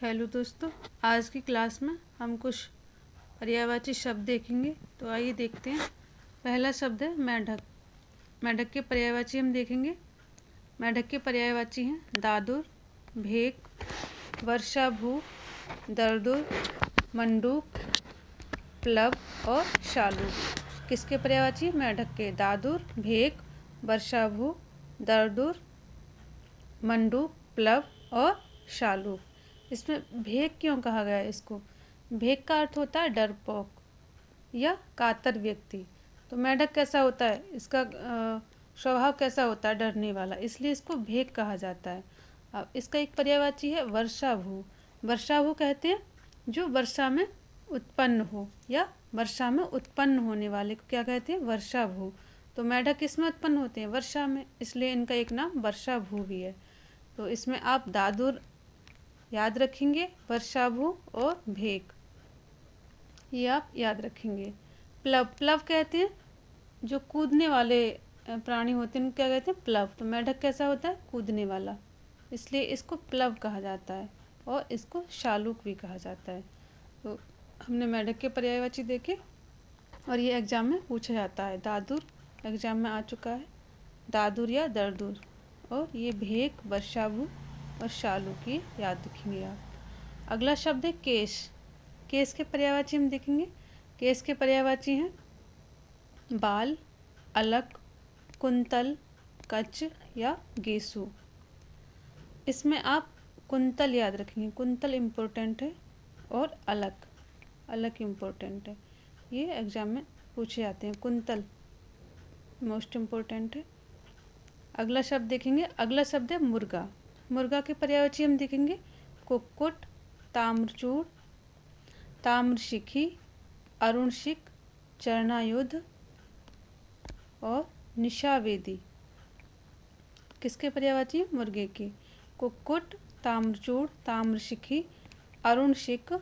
Hello दोस्तों, आज की क्लास में हम कुछ पर्यायवाची शब्द देखेंगे। तो आइए देखते हैं। पहला शब्द है मेढक। मेढक के पर्यायवाची हम देखेंगे। मेढक के पर्यायवाची हैं दादुर, भेक, वर्षाभू, दरदुर, मंडूक, प्लब और शालू। किसके पर्यायवाची? मेढक के। दादुर, भेक, वर्षाभू, दरदुर, मंडूक, प्लब और शालू। इसमें भेक क्यों कहा गया है इसको? भेक का अर्थ होता है डरपोक या कातर व्यक्ति। तो मेढक कैसा होता है? इसका स्वभाव कैसा होता है? डरने वाला, इसलिए इसको भेक कहा जाता है। अब इसका एक पर्यायवाची है वर्षाभू। वर्षाभू कहते हैं जो वर्षा में उत्पन्न हो या वर्षा में उत्पन्न होने वाले को क्या कहते हैं? वर्षाभू। तो मेढक किसमें उत्पन्न होते हैं? वर्षा में, इसलिए इनका एक नाम वर्षाभू भी है। तो इसमें आप दादुर याद रखेंगे, वर्षाभू और भेक ये आप याद रखेंगे। प्लब, प्लब कहते हैं जो कूदने वाले प्राणी होते हैं, क्या कहते हैं? प्लब। तो मेढक कैसा होता है? कूदने वाला, इसलिए इसको प्लब कहा जाता है और इसको शालूक भी कहा जाता है। तो हमने मेढक के पर्यायवाची देखे और ये एग्जाम में पूछा जाता है। दादुर एग्जाम में आ चुका है, दादुर या दरदुर, और ये भेक, वर्षाभू और शालू की याद रखेंगे आप। अगला शब्द है केश। केश के पर्यायवाची हम देखेंगे। केश के पर्यायवाची हैं बाल, अलक, कुंतल, कच या गेसु। इसमें आप कुंतल याद रखेंगे, कुंतल इम्पोर्टेंट है, और अलक, अलक इम्पोर्टेंट है। ये एग्जाम में पूछे जाते हैं। कुंतल मोस्ट इम्पोर्टेंट है। अगला शब्द देखेंगे। अगला शब्द है मुर्गा। मुर्गा के पर्यायवाची हम देखेंगे कुक्कुट, ताम्रचूड़, ताम्रशिखी, अरुणशिक, चरणायुध और निशावेदी। किसके पर्यायवाची? मुर्गे के। कुक्कुट, ताम्रचूड़, ताम्रशिखी, अरुणशिक,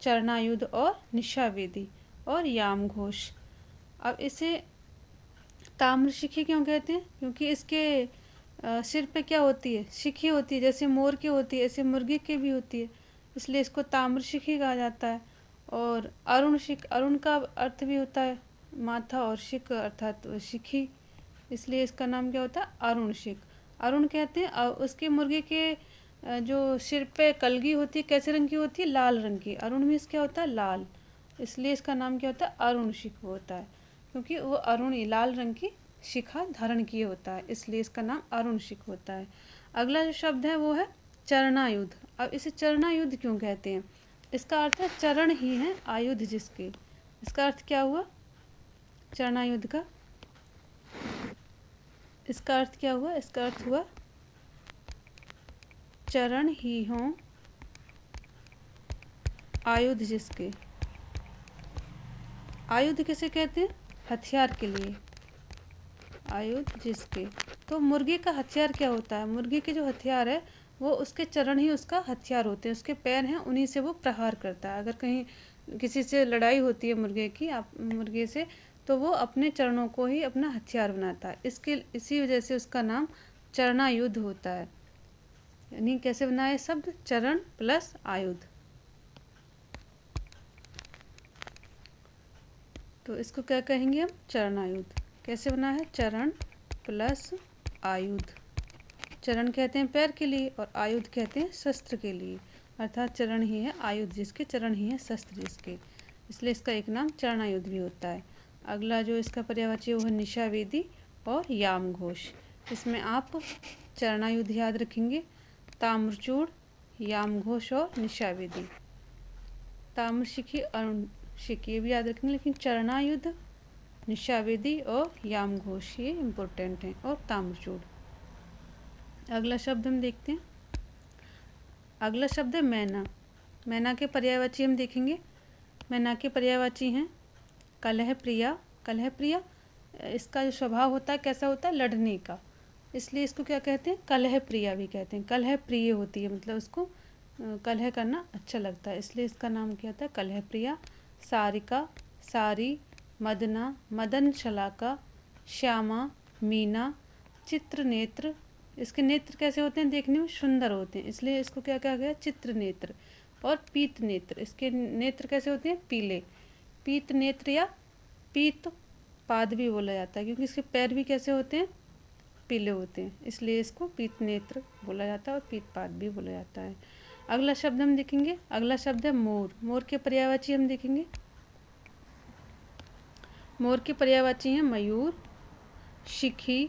चरणायुध और निशावेदी और यामघोष। अब इसे ताम्रशिखी क्यों कहते हैं? क्योंकि इसके सिर पे क्या होती है? शिखी होती है। जैसे मोर की होती है ऐसे मुर्गे की भी होती है, इसलिए इसको ताम्रशिखी कहा जाता है। और अरुणशिक, अरुण का अर्थ भी होता है माथा, और शिक अर्थात शिखी, इसलिए इसका नाम क्या होता है? अरुणशिक। अरुण कहते हैं उसके मुर्गे के जो सिर पे कलगी होती है कैसे रंग की होती है? लाल रंग की। अरुण में क्या होता है? लाल, इसलिए इसका नाम क्या होता है? अरुणशिक होता है, क्योंकि वो अरुणी लाल रंग की शिखा धारण किए होता है, इसलिए इसका नाम अरुणशिक होता है। अगला जो शब्द है वो है चरणायुध। अब इसे चरणायुध क्यों कहते हैं? इसका अर्थ है चरण ही है आयुध जिसके। इसका अर्थ क्या हुआ चरणायुध का? इसका अर्थ क्या हुआ? इसका अर्थ हुआ चरण ही हों आयुध जिसके। आयुध किसे कहते हैं? हथियार के लिए, आयुध जिसके। तो मुर्गे का हथियार क्या होता है? मुर्गे के जो हथियार है वो उसके चरण ही उसका हथियार होते हैं, उसके पैर हैं, उन्हीं से वो प्रहार करता है। अगर कहीं किसी से लड़ाई होती है मुर्गे की, आप मुर्गे से, तो वो अपने चरणों को ही अपना हथियार बनाता है। इसी वजह से उसका नाम चरणायुध होता है। यानी कैसे बना है शब्द? चरण प्लस आयुध। तो इसको क्या कहेंगे हम? चरणायुध। कैसे बना है? चरण प्लस आयुध। चरण कहते हैं पैर के लिए और आयुध कहते हैं शस्त्र के लिए, अर्थात चरण ही है आयुध जिसके, चरण ही है शस्त्र जिसके, इसलिए इसका एक नाम चरणायुध भी होता है। अगला जो इसका पर्यायवाची वो है निशावेदी और यामघोष। इसमें आप चरणायुध याद रखेंगे, ताम्रचूड़, यामघोष और निशावेदी। ताम्रशिखी, अरुणशिखी ये भी याद रखेंगे, लेकिन चरणायुध, निशावेदी और यामघोष ये इम्पोर्टेंट हैं, और ताम्रचूड़। अगला शब्द हम देखते हैं। अगला शब्द है मैना। मैना के पर्यायवाची हम देखेंगे। मैना के पर्यायवाची हैं कलह प्रिया। कलह प्रिया, इसका जो स्वभाव होता है कैसा होता है? लड़ने का, इसलिए इसको क्या कहते हैं? कलह प्रिया भी कहते हैं। कलह प्रिय होती है, मतलब उसको कलह करना अच्छा लगता है, इसलिए इसका नाम क्या होता है? कलह प्रिया। सारिका, सारी, मदना, मदन शलाका, श्यामा, मीना, चित्रनेत्र, इसके नेत्र कैसे होते हैं, देखने में सुंदर होते हैं, इसलिए इसको क्या कहा गया, चित्र नेत्र। और पीत नेत्र, इसके नेत्र कैसे होते हैं, पीले। पीत नेत्र या पीत पाद भी बोला जाता है, क्योंकि इसके पैर भी कैसे होते हैं, पीले होते हैं, इसलिए इसको पीत नेत्र बोला जाता है और पीत पाद भी बोला जाता है। अगला शब्द हम देखेंगे, अगला शब्द है मोर। मोर के पर्यायवाची हम देखेंगे। मोर के पर्यायवाची हैं मयूर, शिखी,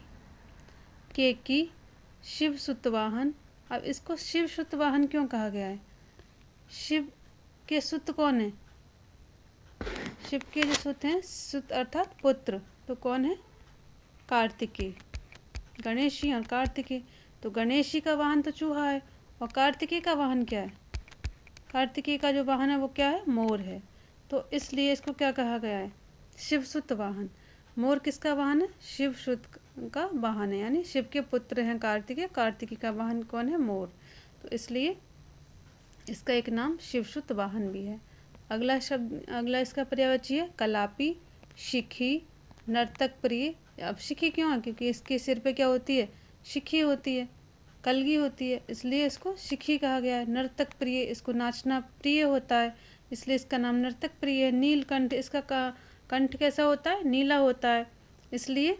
केकी, शिव सुतवाहन। अब इसको शिव सुतवाहन क्यों कहा गया है, शिव के सुत कौन है, शिव के जो सुत हैं, सुत अर्थात पुत्र, तो कौन है, कार्तिकेय, गणेशी और कार्तिकेय। तो गणेशी का वाहन तो चूहा है और कार्तिकेय का वाहन क्या है, कार्तिकेय का जो वाहन है वो क्या है, मोर है। तो इसलिए इसको क्या कहा गया है, शिवसुत वाहन। मोर किसका वाहन है, शिवसुत का वाहन है, यानी शिव के पुत्र हैं कार्तिकेय, कार्तिकेय का वाहन कौन है, मोर। तो इसलिए इसका एक नाम शिवसुत वाहन भी है। अगला शब्द, अगला इसका पर्यायवाची है कलापी, शिखी, नर्तक प्रिय। अब शिखी क्यों है, क्योंकि इसके सिर पे क्या होती है, शिखी होती है, कलगी होती है, इसलिए इसको शिखी कहा गया है। नर्तक प्रिय, इसको नाचना प्रिय होता है, इसलिए इसका नाम नर्तक प्रिय है। नीलकंठ, इसका कंठ कैसा होता है, नीला होता है, इसलिए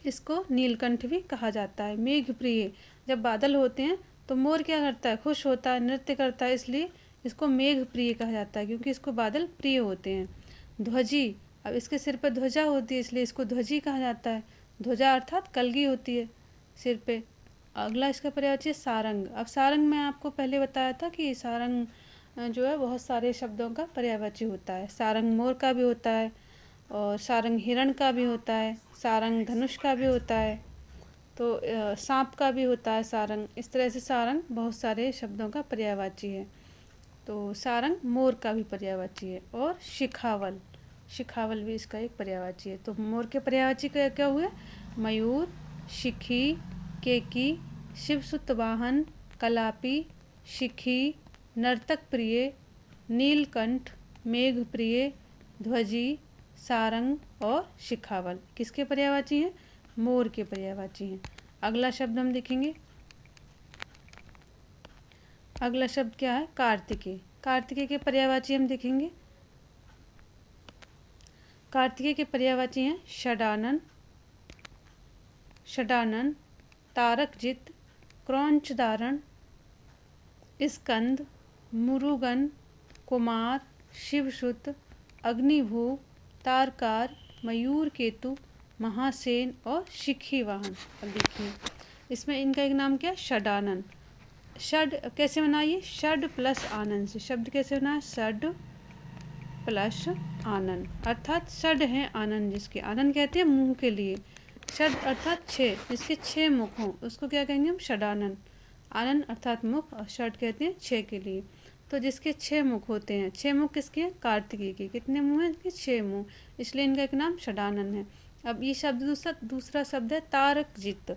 इसको नीलकंठ भी कहा जाता है। मेघ प्रिय, जब बादल होते हैं तो मोर क्या करता है, खुश होता है, नृत्य करता है, इसलिए इसको मेघ प्रिय कहा जाता है, क्योंकि इसको बादल प्रिय होते हैं। ध्वजी, अब इसके सिर पर ध्वजा होती है, इसलिए इसको ध्वजी कहा जाता है। ध्वजा अर्थात कलगी होती है सिर पे। अगला इसका पर्यायवाची है सारंग। अब सारंग मैं आपको पहले बताया था कि सारंग जो है बहुत सारे शब्दों का पर्यायवाची होता है। सारंग मोर का भी होता है और सारंग हिरण का भी होता है, सारंग धनुष का भी होता है, तो सांप का भी होता है सारंग। इस तरह से सारंग बहुत सारे शब्दों का पर्यायवाची है। तो सारंग मोर का भी पर्यायवाची है। और शिखावल, शिखावल भी इसका एक पर्यायवाची है। तो मोर के पर्यायवाची क्या हुए, मयूर, शिखी, केकी, शिवसुत वाहन, कलापी, शिखी, नर्तक प्रिय, नीलकंठ, मेघ प्रिय, ध्वजी, सारंग और शिखावल किसके पर्यायवाची हैं, मोर के पर्यायवाची हैं। अगला शब्द हम देखेंगे, अगला शब्द क्या है, कार्तिकेय। कार्तिकेय के पर्यायवाची हम देखेंगे। कार्तिकेय के पर्यायवाची हैं षडानन, षडानन, तारकजित, क्रौंचधारण, स्कंद, मुरुगन, कुमार, शिवसुत, अग्निभू, तारकार, मयूर केतु, महासेन और शिखी वाहन। अब देखिए इसमें इनका एक नाम क्या है, षडानन। षड कैसे बनाइए, षड प्लस आनंद से, शब्द कैसे बना है, षड प्लस आनंद, अर्थात षड है आनंद, जिसके आनंद कहते हैं मुंह के लिए। षड अर्थात छः, जिसके छः मुख हों उसको क्या कहेंगे हम, षडानन। आनंद अर्थात मुख और षड कहते हैं छः के लिए। तो जिसके छः मुख होते हैं, छः मुख किसके हैं, कार्तिकेय के। कितने मुँह हैं इनके, छः मुँह, इसलिए इनका एक नाम षडानन है। अब ये शब्द दूसरा शब्द है तारकजित।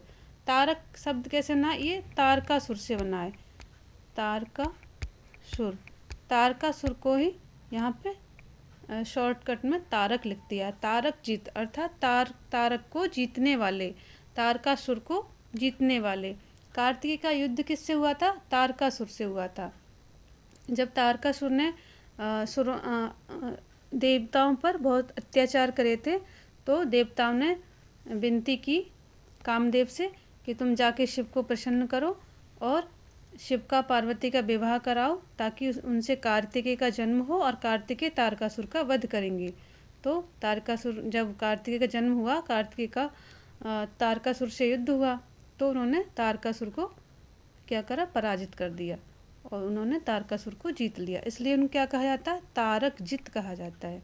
तारक शब्द कैसे बना, ये तारकासुर से बना है, तारकासुर। तारकासुर को ही यहाँ पे शॉर्टकट में तारक लिख दिया। तारकजित अर्थात तारक को जीतने वाले, तारकासुर को जीतने वाले। कार्तिकेय का युद्ध किससे हुआ था, तारकासुर से हुआ था। जब तारकासुर ने देवताओं पर बहुत अत्याचार करे थे, तो देवताओं ने विनती की कामदेव से कि तुम जाके शिव को प्रसन्न करो और शिव का पार्वती का विवाह कराओ, ताकि उनसे कार्तिकेय का जन्म हो और कार्तिकेय तारकासुर का वध करेंगे। तो तारकासुर, जब कार्तिकेय का जन्म हुआ, कार्तिकेय का तारकासुर से युद्ध हुआ, तो उन्होंने तारकासुर को क्या करा, पराजित कर दिया और उन्होंने तारकासुर को जीत लिया, इसलिए उन्हें क्या कहा जाता है, तारकजित कहा जाता है,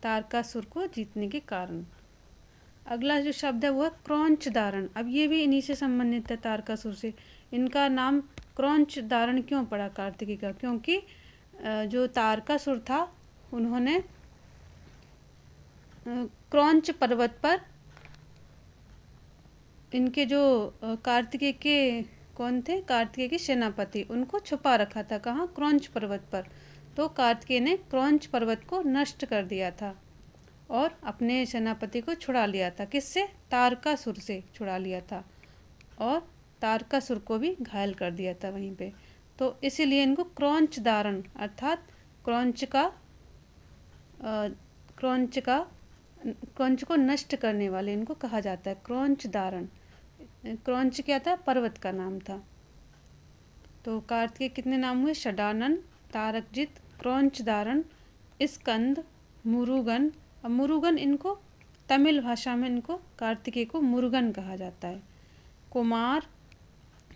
तारकासुर को जीतने के कारण। अगला जो शब्द है वो है क्रौंचधारण। अब ये भी इन्हीं से संबंधित है, तारकासुर से। इनका नाम क्रौंचधारण क्यों पड़ा कार्तिकेय का, क्योंकि जो तारकासुर था उन्होंने क्रौंच पर्वत पर इनके जो कार्तिकेय के कौन थे, कार्तिकेय के सेनापति, उनको छुपा रखा था। कहाँ, क्रौंच पर्वत पर। तो कार्तिकेय ने क्रौंच पर्वत को नष्ट कर दिया था और अपने सेनापति को छुड़ा लिया था। किससे, तारकासुर से छुड़ा लिया था। और तारकासुर को भी घायल कर दिया था वहीं पे। तो इसीलिए इनको क्रौंच दारण अर्थात क्रौंच को नष्ट करने वाले इनको कहा जाता है, क्रौंच दारण। क्रौंच क्या था? पर्वत का नाम था। तो कार्तिकेय कितने नाम हुए? षडानन, तारकजित, क्रौंच दारण, स्कंद, मुरुगन। अब मुरुगन इनको तमिल भाषा में इनको कार्तिकेय को मुरुगन कहा जाता है। कुमार,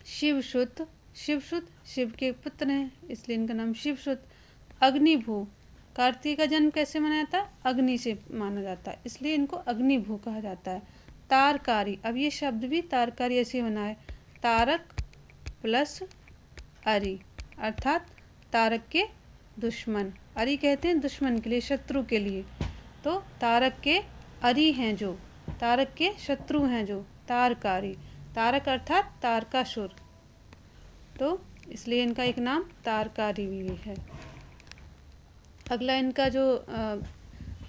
शिवसुत, शिवसुत शिव के पुत्र हैं इसलिए इनका नाम शिवसुत। अग्निभू, कार्तिक का जन्म कैसे मनाया था? अग्नि से माना जाता है इसलिए इनको अग्निभू कहा जाता है। तारकारी, अब ये शब्द भी तारकारी ऐसे बना है, तारक प्लस अरि अर्थात तारक के दुश्मन। अरि कहते हैं दुश्मन के लिए, शत्रु के लिए। तो तारक के अरि हैं जो, तारक के शत्रु हैं जो, तारकारी। तारक अर्थात तारकासुर, तो इसलिए इनका एक नाम तारकारी भी है। अगला इनका जो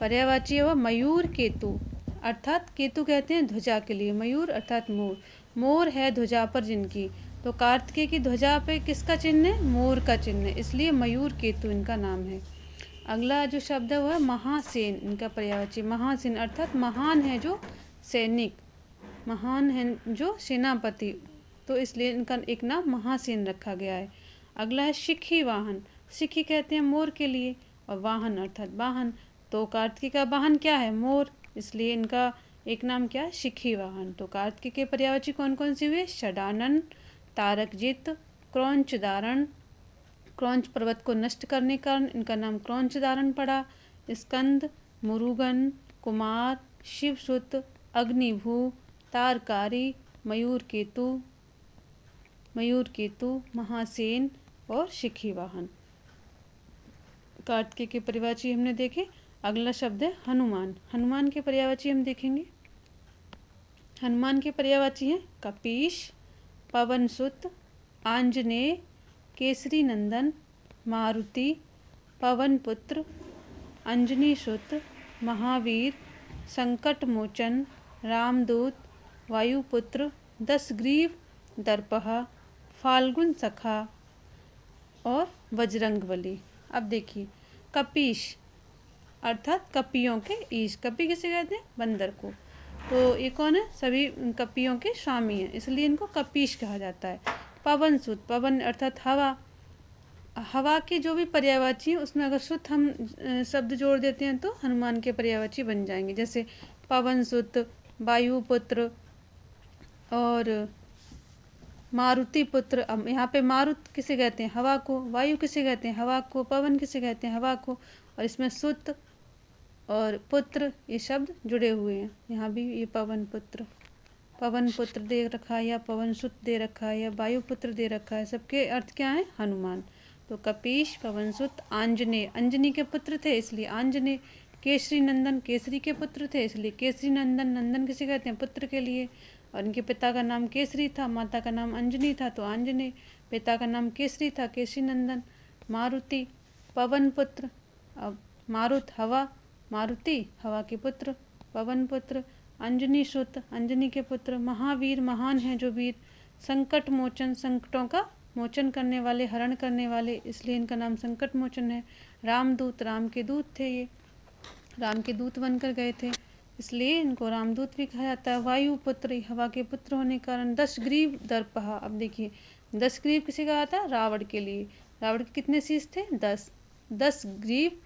पर्यायवाची है वह मयूर केतु अर्थात केतु कहते हैं ध्वजा के लिए, मयूर अर्थात मोर। मोर है ध्वजा पर जिनकी, तो कार्तिकेय की ध्वजा पे किसका चिन्ह है? मोर का चिन्ह है, इसलिए मयूर केतु इनका नाम है। अगला जो शब्द है वह महासेन, इनका पर्यायवाची महासेन अर्थात महान है जो सैनिक, महान है जो सेनापति, तो इसलिए इनका एक नाम महासेन रखा गया है। अगला है शिखी वाहन, शिखी कहते हैं मोर के लिए और वाहन अर्थात वाहन, तो कार्तिकेय का वाहन क्या है? मोर, इसलिए इनका एक नाम क्या है? शिखी वाहन। तो कार्तिकेय के पर्यायवाची कौन कौन से हुए? षडानन, तारकजित, क्रौंच दारण, क्रौंच पर्वत को नष्ट करने का इनका नाम क्रौंच दारण पड़ा। स्कंद, मुरुगन, कुमार, शिवसुत, अग्निभू, तारकारी, मयूर केतु, महासेन और शिखी वाहन। कार्तिकेय के पर्यायवाची हमने देखे। अगला शब्द है हनुमान, हनुमान के पर्यायवाची हम देखेंगे। हनुमान के पर्यायवाची हैं कपीश, पवनसुत, आंजनेय, केसरी नंदन, मारुति, पवनपुत्र, अंजनीसुत, महावीर, संकट मोचन, रामदूत, वायुपुत्र, दशग्रीव, दर्पहा, फाल्गुन सखा और बजरंगबली। अब देखिए कपीश अर्थात कपियों के ईश, कपि किसे कहते हैं? बंदर को, तो ये कौन है? सभी कपियों के स्वामी हैं इसलिए इनको कपीश कहा जाता है। पवनसुत, पवन अर्थात हवा, हवा के जो भी पर्यायवाची हैं उसमें अगर सुत हम शब्द जोड़ देते हैं तो हनुमान के पर्यायवाची बन जाएंगे, जैसे पवनसुत, वायुपुत्र और मारुति पुत्र। अब यहाँ पे मारुत किसे कहते हैं? हवा को। वायु किसे कहते हैं? हवा को। पवन किसे कहते हैं? हवा को। और इसमें सुत और पुत्र ये शब्द जुड़े हुए हैं, यहाँ भी ये पवन पुत्र दे रखा है या पवन सुत दे रखा है या वायुपुत्र दे रखा है, सबके अर्थ क्या है? हनुमान। तो कपीश, पवन सुत, आंजनेय, अंजनी के पुत्र थे इसलिए आंजनेय। केसरी नंदन, केसरी के पुत्र थे इसलिए केसरी नंदन। नंदन किसे कहते हैं? पुत्र के लिए। और इनके पिता का नाम केसरी था, माता का नाम अंजनी था, तो आंजनेय। पिता का नाम केसरी था, केसरी नंदन। मारुति, पवन पुत्र। अब मारुत हवा, मारुति हवा के पुत्र, पवन पुत्र। अंजनी सुत, अंजनी के पुत्र। महावीर, महान है जो वीर। संकट मोचन, संकटों का मोचन करने वाले, हरण करने वाले, इसलिए इनका नाम संकट मोचन है। रामदूत, राम के दूत थे ये, राम के दूत बनकर गए थे इसलिए इनको रामदूत भी कहा जाता है। वायुपुत्र, हवा के पुत्र होने के कारण। दशग्रीव, दर्पहा, अब देखिए दशग्रीव किसे कहा था? रावण के लिए। रावण के कितने शीश थे? 10। दशग्रीव,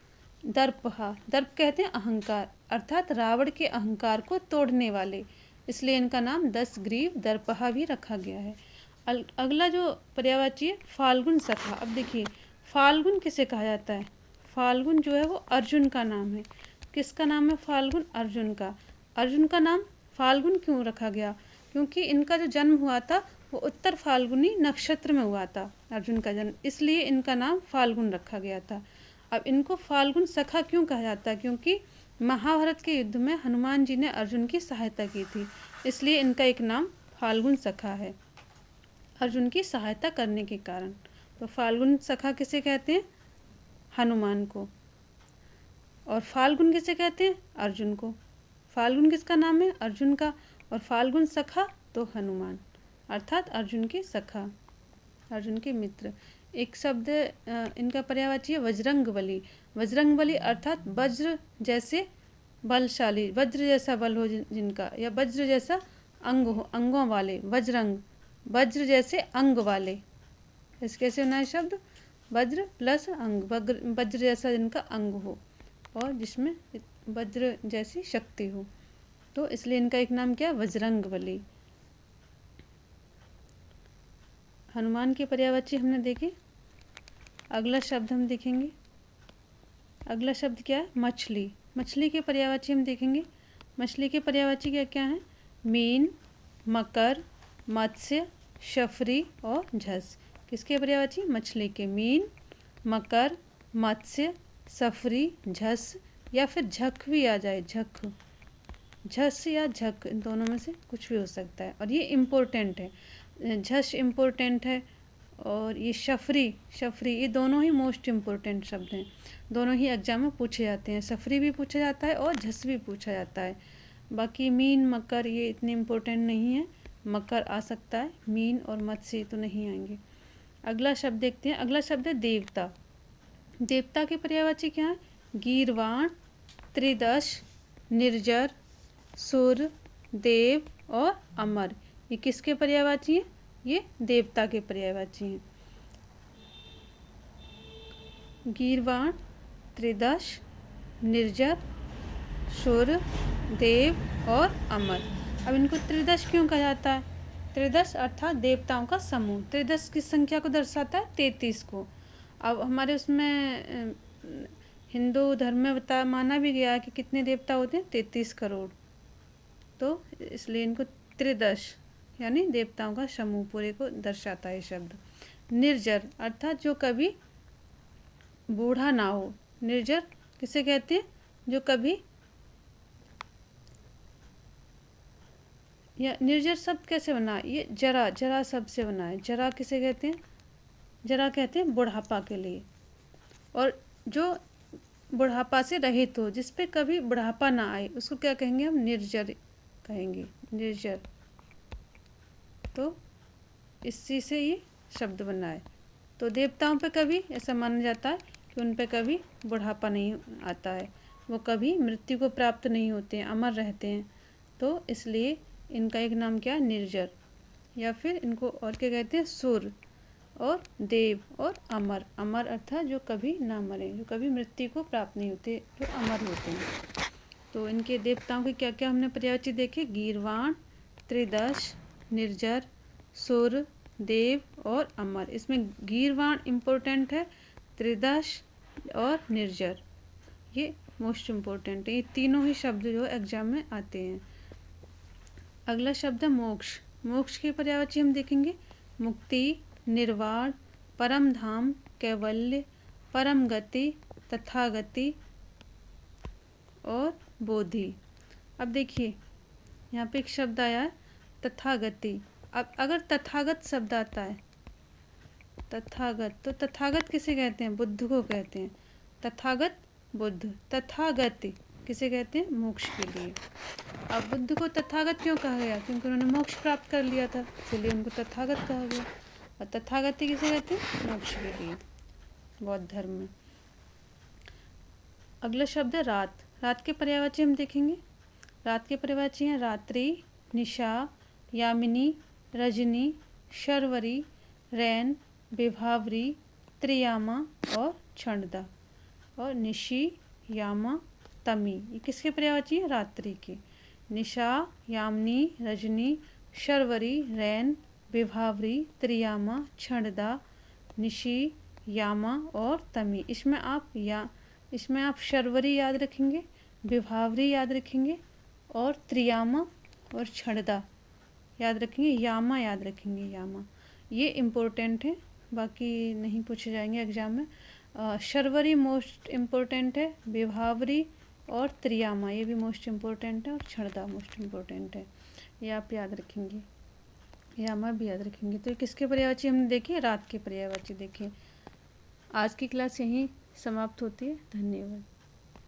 दर्पहा, दर्प कहते हैं अहंकार अर्थात रावण के अहंकार को तोड़ने वाले, इसलिए इनका नाम दशग्रीव दर्पहा भी रखा गया है। अगला जो पर्यायवाची है फाल्गुन सखा। अब देखिए फाल्गुन किसे कहा जाता है? फाल्गुन जो है वो अर्जुन का नाम है। किसका नाम है फाल्गुन? अर्जुन का। अर्जुन का नाम फाल्गुन क्यों रखा गया? क्योंकि इनका जो जन्म हुआ था वो उत्तर फाल्गुनी नक्षत्र में हुआ था अर्जुन का जन्म, इसलिए इनका नाम फाल्गुन रखा गया था। अब इनको फाल्गुन सखा क्यों कहा जाता है? क्योंकि महाभारत के युद्ध में हनुमान जी ने अर्जुन की सहायता की थी, इसलिए इनका एक नाम फाल्गुन सखा है, अर्जुन की सहायता करने के कारण। तो फाल्गुन सखा किसे कहते हैं? हनुमान को। और फाल्गुन किसे कहते हैं? अर्जुन को। फाल्गुन किसका नाम है? अर्जुन का। और फाल्गुन सखा तो हनुमान। अर्थात अर्जुन के सखा, अर्जुन के मित्र। एक शब्द इनका पर्यायवाची है वज्रंगबली। वज्रंगबली अर्थात वज्र जैसे बलशाली, वज्र जैसा बल हो जिनका, या वज्र जैसा अंग हो, अंगों वाले, वज्रंग, वज्र जैसे अंग वाले। इस कैसे होना है शब्द, वज्र प्लस अंग, वज्र जैसा जिनका अंग हो और जिसमें वज्र जैसी शक्ति हो, तो इसलिए इनका एक नाम क्या है, वज्रंगबली। हनुमान के पर्यायवाची हमने देखे। अगला शब्द हम देखेंगे, अगला शब्द क्या है, मछली। मछली के पर्यायवाची हम देखेंगे। मछली के पर्यायवाची क्या क्या हैं, मीन, मकर, मत्स्य, शफरी और झस। किसके पर्यायवाची, मछली के, मीन, मकर, मत्स्य, सफरी, झस, या फिर झक भी आ जाए, झक, झस या झक, इन दोनों में से कुछ भी हो सकता है। और ये इम्पोर्टेंट है, झस इम्पोर्टेंट है और ये शफरी, शफरी, ये दोनों ही मोस्ट इम्पोर्टेंट शब्द हैं, दोनों ही एग्जाम में पूछे जाते हैं। सफरी भी पूछा जाता है और झस भी पूछा जाता है। बाकी मीन, मकर ये इतने इम्पोर्टेंट नहीं है, मकर आ सकता है, मीन और मत्स्य तो नहीं आएंगे। अगला शब्द देखते हैं, अगला शब्द है देवता। देवता के पर्यायवाची क्या है, गीर्वाण, त्रिदश, निर्जर, सुर, देव और अमर। ये किसके पर्यायवाची हैं, ये देवता के पर्यायवाची हैं। गीर्वाण, त्रिदश, निर्जर, सुर, देव और अमर। अब इनको त्रिदश क्यों कहा जाता है, त्रिदश अर्थात देवताओं का समूह। त्रिदश किस संख्या को दर्शाता है, 33 को। अब हमारे उसमें हिंदू धर्म में माना भी गया कि कितने देवता होते हैं, 33 करोड़। तो इसलिए इनको त्रिदश यानी देवताओं का समूह पूरे को दर्शाता है शब्द। निर्जर अर्थात जो कभी बूढ़ा ना हो। निर्जर किसे कहते हैं, जो कभी, या निर्जर शब्द कैसे बना, ये जरा, जरा शब्द से बना है। जरा किसे कहते हैं, जरा कहते हैं बुढ़ापा के लिए। और जो बुढ़ापा से रहित हो, जिस पे कभी बुढ़ापा ना आए, उसको क्या कहेंगे हम, निर्जर कहेंगे, निर्जर। तो इसी से ये शब्द बना है। तो देवताओं पे कभी ऐसा माना जाता है कि उन पे कभी बुढ़ापा नहीं आता है, वो कभी मृत्यु को प्राप्त नहीं होते हैं, अमर रहते हैं। तो इसलिए इनका एक नाम क्या है, निर्जर। या फिर इनको और क्या कहते हैं, सुर और देव और अमर। अमर अर्थात जो कभी ना मरे, जो कभी मृत्यु को प्राप्त नहीं होते, जो अमर होते हैं। तो इनके देवताओं के क्या क्या हमने पर्यायवाची देखे, गीर्वाण, त्रिदश, निर्जर, सुर, देव और अमर। इसमें गीर्वाण इम्पोर्टेंट है, त्रिदश और निर्जर ये मोस्ट इम्पोर्टेंट है। ये तीनों ही शब्द जो एग्जाम में आते हैं। अगला शब्द है मोक्ष। मोक्ष के पर्यायवाची हम देखेंगे, मुक्ति, निर्वाण, परम धाम, कैवल्य, परम गति, तथागति और बोधि। अब देखिए यहाँ पे एक शब्द आया है तथागति। अब अगर तथागत शब्द आता है, तथागत, तो तथागत किसे कहते हैं, बुद्ध को कहते हैं। तथागत बुद्ध, तथागति किसे कहते हैं, मोक्ष के लिए। अब बुद्ध को तथागत क्यों कहा गया, क्योंकि उन्होंने मोक्ष प्राप्त कर लिया था, इसलिए उनको तथागत कहा गया। और तथागति किसे कहते हैं, मोक्ष के लिए, बौद्ध धर्म में। अगला शब्द है रात। रात के पर्यायवाची हम देखेंगे। रात के पर्यायवाची हैं रात्रि, निशा, यामिनी, रजनी, शर्वरी, रैन, विभावरी, त्रियामा और क्षणदा। और निशी, यामा, तमी, ये किसके पर्यायवाची है, रात्रि के। निशा, यामिनी, रजनी, शर्वरी, रैन, विभावरी, त्रियामा, क्षणदा, निशी, यामा और तमी। इसमें आप शर्वरी याद रखेंगे, विभावरी याद रखेंगे और त्रियामा और क्षणदा याद रखेंगे, यामा याद रखेंगे, यामा। ये इम्पोर्टेंट है, बाकी नहीं पूछे जाएंगे एग्जाम में। शर्वरी मोस्ट इम्पोर्टेंट है, विभावरी और त्रियामा ये भी मोस्ट इम्पोर्टेंट है और क्षणदा मोस्ट इम्पोर्टेंट है, ये आप याद रखेंगे, यामा भी याद रखेंगे। तो किसके पर्यायवाची हमने देखे, रात के पर्यायवाची देखे। आज की क्लास यहीं समाप्त होती है। धन्यवाद।